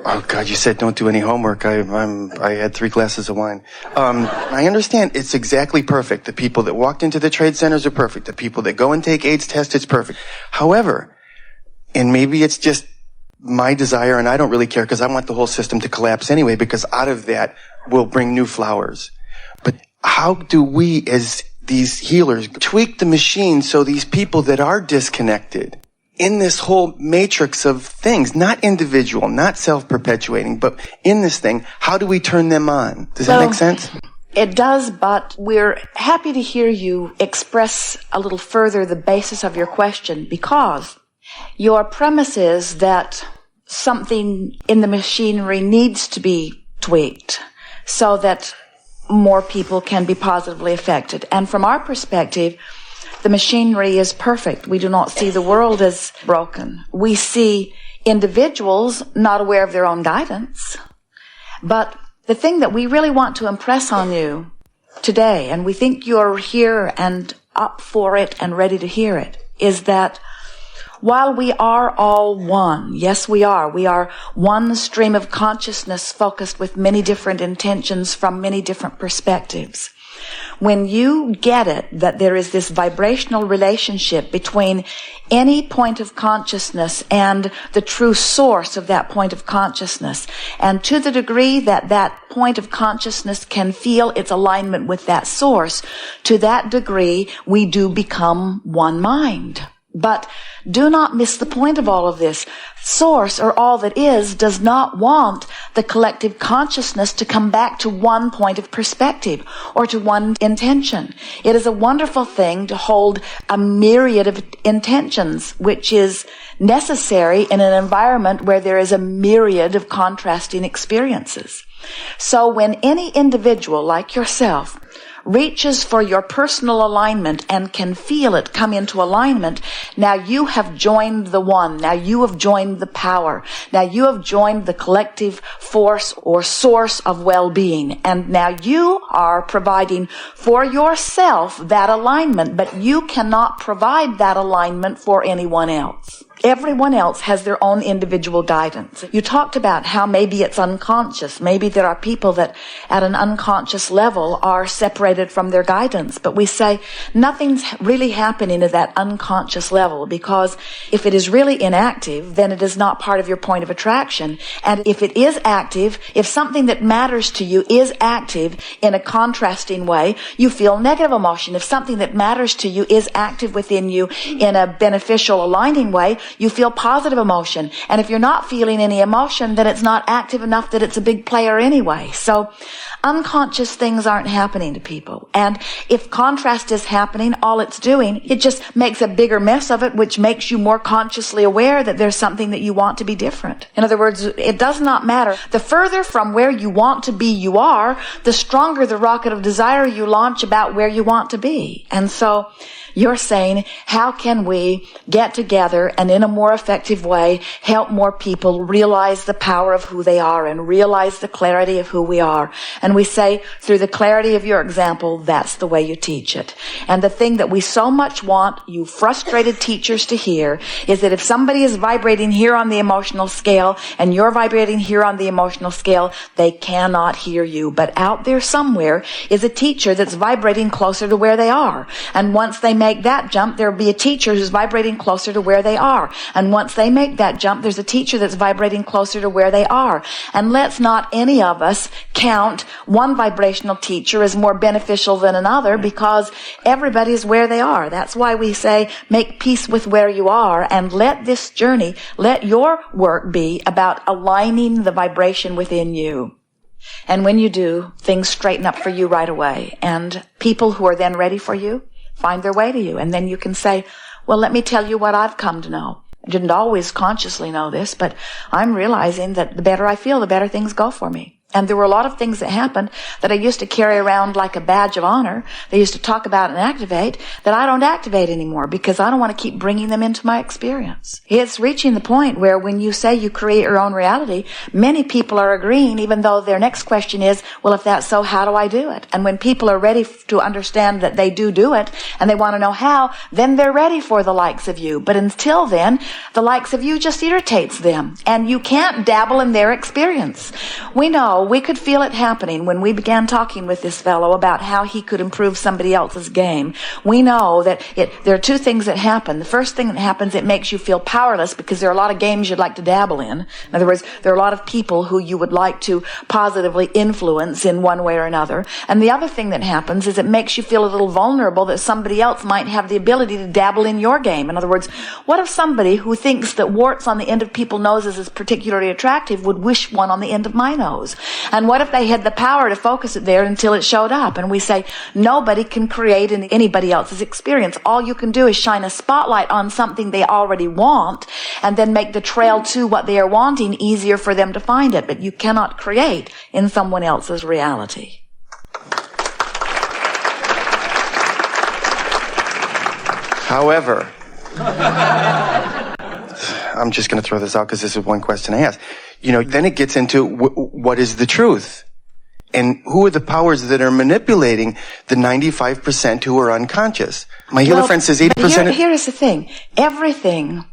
Oh God, you said don't do any homework. I had 3 glasses of wine. I understand it's exactly perfect. The people that walked into the trade centers are perfect. The people that go and take AIDS tests, it's perfect. However, and maybe it's just my desire, and I don't really care because I want the whole system to collapse anyway, because out of that will bring new flowers. But how do we, as these healers, tweak the machine so these people that are disconnected in this whole matrix of things, not individual, not self-perpetuating, but in this thing, how do we turn them on? Does that make sense? It does, but we're happy to hear you express a little further the basis of your question, because your premise is that something in the machinery needs to be tweaked so that more people can be positively affected. And from our perspective, the machinery is perfect. We do not see the world as broken. We see individuals not aware of their own guidance. But the thing that we really want to impress on you today, and we think you're here and up for it and ready to hear it, is that while we are all one, yes we are one stream of consciousness focused with many different intentions from many different perspectives. When you get it, that there is this vibrational relationship between any point of consciousness and the true source of that point of consciousness, and to the degree that that point of consciousness can feel its alignment with that source, to that degree we do become one mind. But do not miss the point of all of this. Source, or all that is, does not want the collective consciousness to come back to one point of perspective or to one intention. It is a wonderful thing to hold a myriad of intentions, which is necessary in an environment where there is a myriad of contrasting experiences. So when any individual like yourself reaches for your personal alignment and can feel it come into alignment, now you have joined the one. Now you have joined the power. Now you have joined the collective force or source of well-being. And now you are providing for yourself that alignment, but you cannot provide that alignment for anyone else. Everyone else has their own individual guidance. You talked about how maybe it's unconscious. Maybe there are people that at an unconscious level are separated from their guidance. But we say nothing's really happening at that unconscious level, because if it is really inactive, then it is not part of your point of attraction. And if it is active, if something that matters to you is active in a contrasting way, you feel negative emotion. If something that matters to you is active within you in a beneficial, aligning way, you feel positive emotion. And if you're not feeling any emotion, then it's not active enough that it's a big player anyway. So unconscious things aren't happening to people. And if contrast is happening, all it's doing, it just makes a bigger mess of it, which makes you more consciously aware that there's something that you want to be different. In other words, it does not matter. The further from where you want to be you are, the stronger the rocket of desire you launch about where you want to be. And so you're saying, how can we get together and in a more effective way help more people realize the power of who they are and realize the clarity of who we are? And we say, through the clarity of your example, that's the way you teach it. And the thing that we so much want you frustrated teachers to hear is that if somebody is vibrating here on the emotional scale and you're vibrating here on the emotional scale, they cannot hear you. But out there somewhere is a teacher that's vibrating closer to where they are. And once they make that jump, there'll be a teacher who's vibrating closer to where they are. And once they make that jump, there's a teacher that's vibrating closer to where they are. And let's not any of us count one vibrational teacher as more beneficial than another, because everybody's where they are. That's why we say, make peace with where you are and let this journey, let your work be about aligning the vibration within you. And when you do, things straighten up for you right away. And people who are then ready for you find their way to you. And then you can say, well, let me tell you what I've come to know. I didn't always consciously know this, but I'm realizing that the better I feel, the better things go for me. And there were a lot of things that happened that I used to carry around like a badge of honor. They used to talk about and activate that I don't activate anymore because I don't want to keep bringing them into my experience. It's reaching the point where when you say you create your own reality, many people are agreeing, even though their next question is, well, if that's so, how do I do it? And when people are ready to understand that they do it and they want to know how, then they're ready for the likes of you. But until then, the likes of you just irritates them. And you can't dabble in their experience. We know, we could feel it happening when we began talking with this fellow about how he could improve somebody else's game. We know that there are two things that happen. The first thing that happens, it makes you feel powerless because there are a lot of games you'd like to dabble in. In other words, there are a lot of people who you would like to positively influence in one way or another. And the other thing that happens is it makes you feel a little vulnerable that somebody else might have the ability to dabble in your game. In other words, what if somebody who thinks that warts on the end of people's noses is particularly attractive would wish one on the end of my nose? And what if they had the power to focus it there until it showed up? And we say, nobody can create anybody else's experience. All you can do is shine a spotlight on something they already want and then make the trail to what they are wanting easier for them to find it. But you cannot create in someone else's reality. However, I'm just going to throw this out because this is one question I asked. Then it gets into what is the truth? And who are the powers that are manipulating the 95% who are unconscious? My healer friend says 80%. Here is the thing. Everything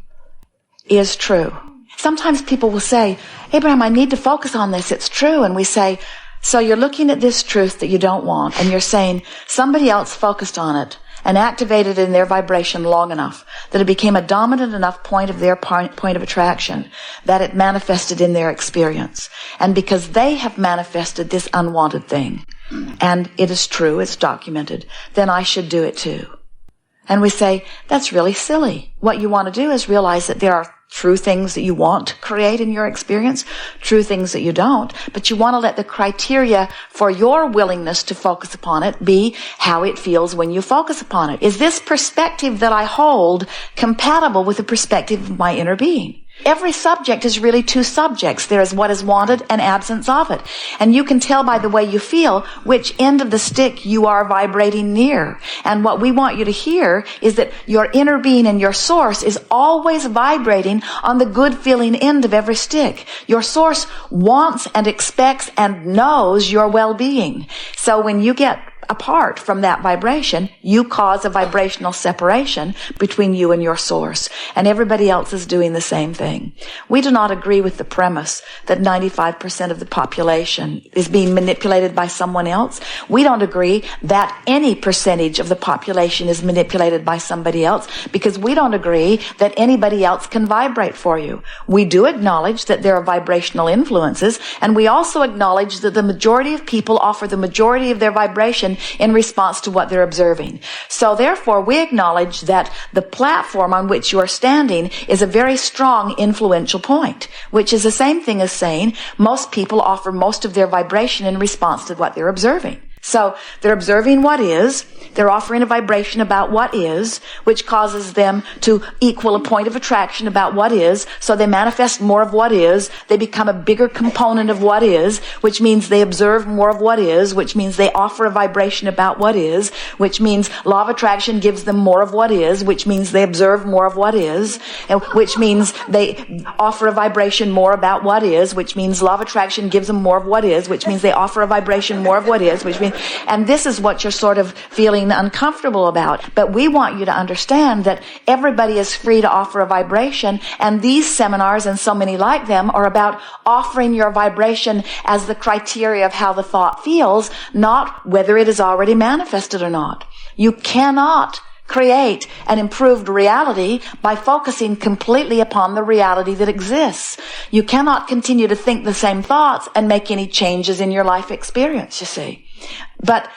is true. Sometimes people will say, Abraham, I need to focus on this. It's true. And we say, so you're looking at this truth that you don't want, and you're saying somebody else focused on it and activated in their vibration long enough that it became a dominant enough point of their point of attraction that it manifested in their experience. And because they have manifested this unwanted thing, and it is true, it's documented, then I should do it too. And we say, that's really silly. What you want to do is realize that there are true things that you want to create in your experience, true things that you don't, but you want to let the criteria for your willingness to focus upon it be how it feels when you focus upon it. Is this perspective that I hold compatible with the perspective of my inner being? Every subject is really two subjects. There is what is wanted and absence of it. And you can tell by the way you feel which end of the stick you are vibrating near. And what we want you to hear is that your inner being and your source is always vibrating on the good feeling end of every stick. Your source wants and expects and knows your well-being. So when you get apart from that vibration, you cause a vibrational separation between you and your source. And everybody else is doing the same thing. We do not agree with the premise that 95% of the population is being manipulated by someone else. We don't agree that any percentage of the population is manipulated by somebody else because we don't agree that anybody else can vibrate for you. We do acknowledge that there are vibrational influences, and we also acknowledge that the majority of people offer the majority of their vibration in response to what they're observing. So therefore, we acknowledge that the platform on which you are standing is a very strong influential point, which is the same thing as saying most people offer most of their vibration in response to what they're observing. So they're observing what is, they're offering a vibration about what is, which causes them to equal a point of attraction about what is, so they manifest more of what is, they become a bigger component of what is, which means they observe more of what is, which means they offer a vibration about what is, which means law of attraction gives them more of what is, which means they observe more of what is, and which means they offer a vibration more about what is, which means law of attraction gives them more of what is, which means they offer a vibration more of what is, which means, and this is what you're sort of feeling uncomfortable about. But we want you to understand that everybody is free to offer a vibration, and these seminars and so many like them are about offering your vibration as the criteria of how the thought feels, not whether it is already manifested or not. You cannot create an improved reality by focusing completely upon the reality that exists. You cannot continue to think the same thoughts and make any changes in your life experience, you see. But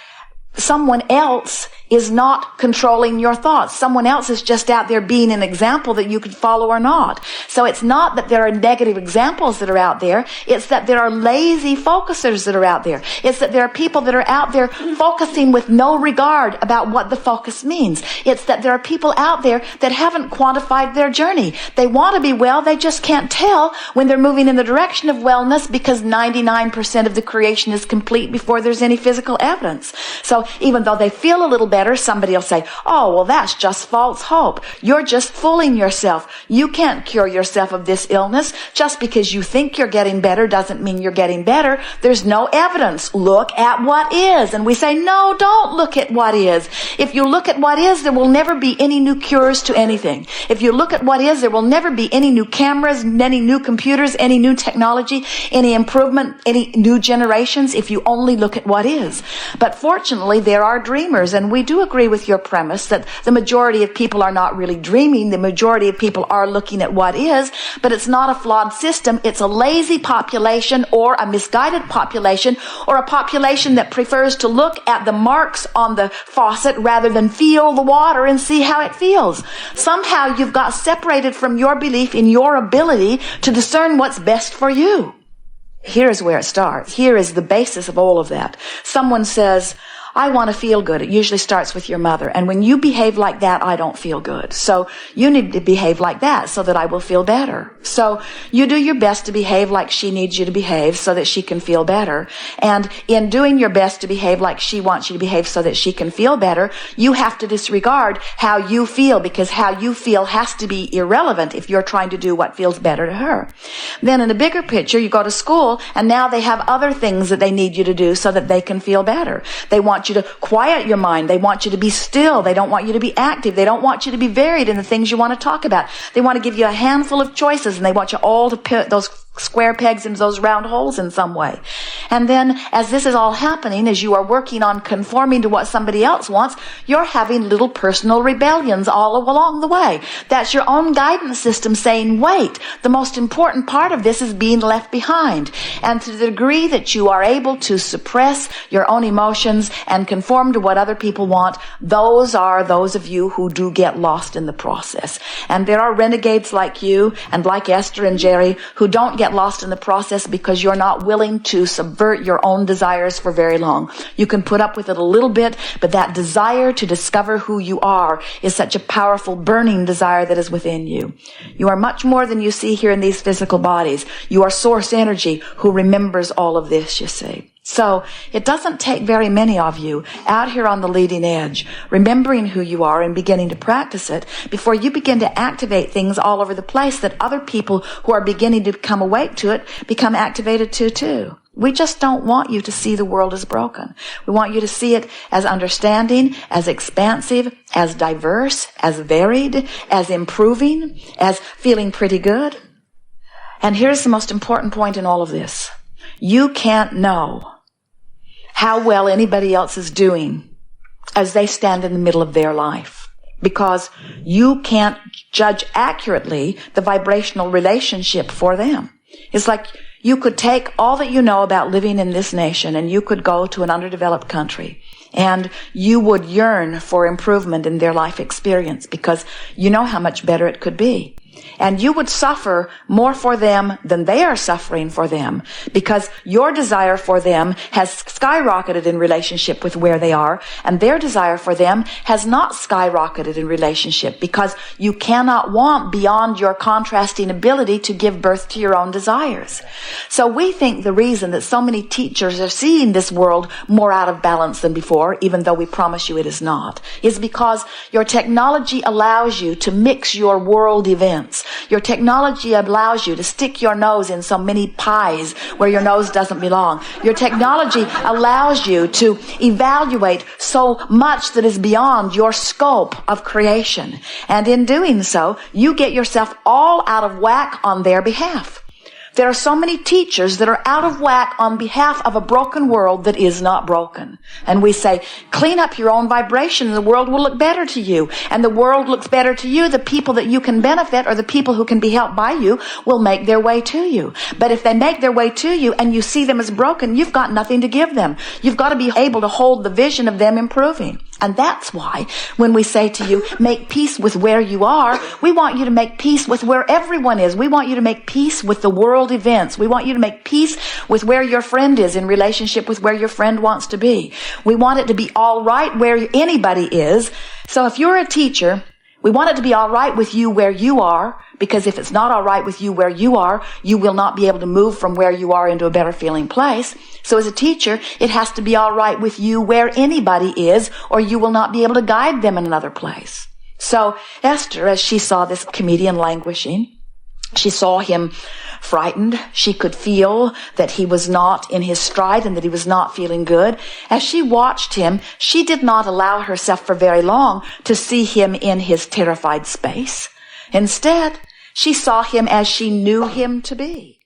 someone else is not controlling your thoughts. Someone else is just out there being an example that you could follow or not. So it's not that there are negative examples that are out there. It's that there are lazy focusers that are out there. It's that there are people that are out there focusing with no regard about what the focus means. It's that there are people out there that haven't quantified their journey. They want to be well, they just can't tell when they're moving in the direction of wellness because 99% of the creation is complete before there's any physical evidence. So even though they feel a little better, somebody will say, oh, well, that's just false hope. You're just fooling yourself. You can't cure yourself of this illness. Just because you think you're getting better doesn't mean you're getting better. There's no evidence. Look at what is. And we say, no, don't look at what is. If you look at what is, there will never be any new cures to anything. If you look at what is, there will never be any new cameras, any new computers, any new technology, any improvement, any new generations, if you only look at what is. But fortunately, there are dreamers, and we do agree with your premise that the majority of people are not really dreaming. The majority of people are looking at what is, but it's not a flawed system. It's a lazy population or a misguided population or a population that prefers to look at the marks on the faucet rather than feel the water and see how it feels. Somehow you've got separated from your belief in your ability to discern what's best for you. Here's where it starts. Here is the basis of all of that. Someone says, I want to feel good. It usually starts with your mother. And when you behave like that, I don't feel good. So you need to behave like that so that I will feel better. So you do your best to behave like she needs you to behave so that she can feel better. And in doing your best to behave like she wants you to behave so that she can feel better, you have to disregard how you feel, because how you feel has to be irrelevant if you're trying to do what feels better to her. Then in the bigger picture, you go to school and now they have other things that they need you to do so that they can feel better. They want you to quiet your mind. They want you to be still. They don't want you to be active. They don't want you to be varied in the things you want to talk about. They want to give you a handful of choices, and they want you all to put those square pegs into those round holes in some way. And then as this is all happening, as you are working on conforming to what somebody else wants, you're having little personal rebellions all along the way. That's your own guidance system saying, wait, the most important part of this is being left behind. And to the degree that you are able to suppress your own emotions and conform to what other people want, those are those of you who do get lost in the process. And there are renegades like you and like Esther and Jerry who don't get lost in the process because you're not willing to subvert your own desires for very long. You can put up with it a little bit, but that desire to discover who you are is such a powerful burning desire that is within you. You are much more than you see here in these physical bodies. You are source energy who remembers all of this, you see. So it doesn't take very many of you out here on the leading edge, remembering who you are and beginning to practice it before you begin to activate things all over the place that other people who are beginning to become awake to it become activated to too. We just don't want you to see the world as broken. We want you to see it as understanding, as expansive, as diverse, as varied, as improving, as feeling pretty good. And here's the most important point in all of this. You can't know how well anybody else is doing as they stand in the middle of their life, because you can't judge accurately the vibrational relationship for them. It's like you could take all that you know about living in this nation and you could go to an underdeveloped country and you would yearn for improvement in their life experience because you know how much better it could be. And you would suffer more for them than they are suffering for them, because your desire for them has skyrocketed in relationship with where they are, and their desire for them has not skyrocketed in relationship, because you cannot want beyond your contrasting ability to give birth to your own desires. So we think the reason that so many teachers are seeing this world more out of balance than before, even though we promise you it is not, is because your technology allows you to mix your world events. Your technology allows you to stick your nose in so many pies where your nose doesn't belong. Your technology allows you to evaluate so much that is beyond your scope of creation. And in doing so, you get yourself all out of whack on their behalf. There are so many teachers that are out of whack on behalf of a broken world that is not broken. And we say, clean up your own vibration and the world will look better to you. And the world looks better to you. The people that you can benefit or the people who can be helped by you will make their way to you. But if they make their way to you and you see them as broken, you've got nothing to give them. You've got to be able to hold the vision of them improving. And that's why when we say to you, make peace with where you are, we want you to make peace with where everyone is. We want you to make peace with the world events. We want you to make peace with where your friend is in relationship with where your friend wants to be. We want it to be all right where anybody is. So if you're a teacher, we want it to be all right with you where you are, because if it's not all right with you where you are, you will not be able to move from where you are into a better feeling place. So as a teacher, it has to be all right with you where anybody is, or you will not be able to guide them in another place. So Esther, as she saw this comedian languishing, she saw him frightened. She could feel that he was not in his stride and that he was not feeling good. As she watched him, she did not allow herself for very long to see him in his terrified space. Instead, she saw him as she knew him to be.